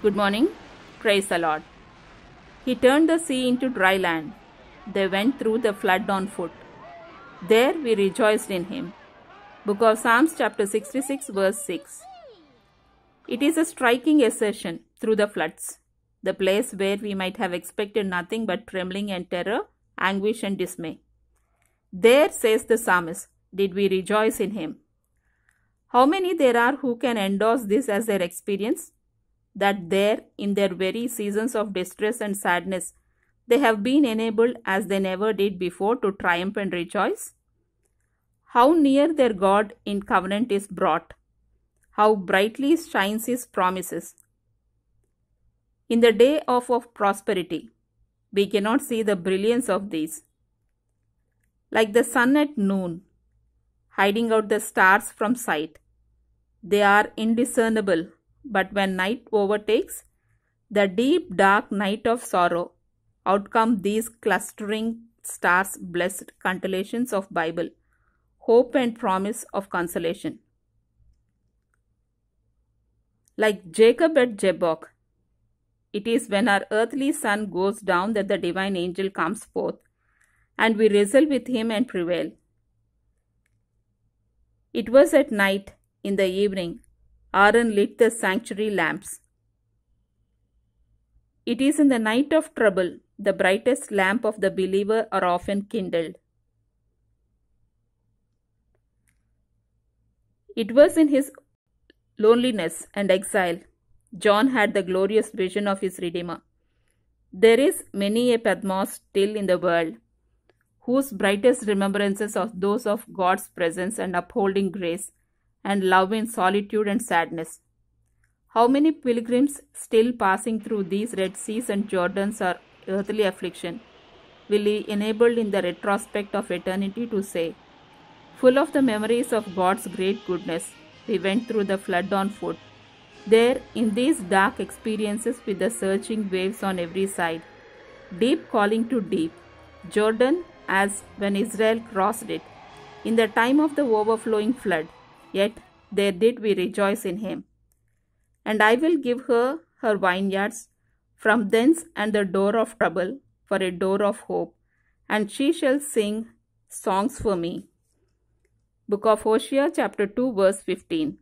Good morning. Praise the Lord. He turned the sea into dry land. They went through the flood on foot. There we rejoiced in him. Book of Psalms chapter 66 verse 6. It is a striking assertion, through the floods, the place where we might have expected nothing but trembling and terror, anguish and dismay. There, says the psalmist, did we rejoice in him. How many there are who can endorse this as their experience? That there, in their very seasons of distress and sadness, they have been enabled as they never did before to triumph and rejoice? How near their God in covenant is brought. How brightly shines his promises. In the day of prosperity, we cannot see the brilliance of these. Like the sun at noon, hiding out the stars from sight, they are indiscernible, but when night overtakes, the deep dark night of sorrow, out come these clustering stars, blessed constellations of Bible, hope and promise of consolation. Like Jacob at Jabbok, it is when our earthly sun goes down that the divine angel comes forth, and we wrestle with him and prevail. It was at night, in the evening, Aaron lit the sanctuary lamps. It is in the night of trouble the brightest lamp of the believer are often kindled. It was in his loneliness and exile John had the glorious vision of his Redeemer. There is many a Patmos still in the world, whose brightest remembrances are those of God's presence and upholding grace and love in solitude and sadness. How many pilgrims still passing through these Red Seas and Jordans or earthly affliction will be enabled in the retrospect of eternity to say, full of the memories of God's great goodness, we went through the flood on foot. There, in these dark experiences with the surging waves on every side, deep calling to deep, Jordan as when Israel crossed it, in the time of the overflowing flood, yet there did we rejoice in him. And I will give her her vineyards from thence and the door of trouble for a door of hope, and she shall sing songs for me. Book of Hosea chapter 2 verse 15.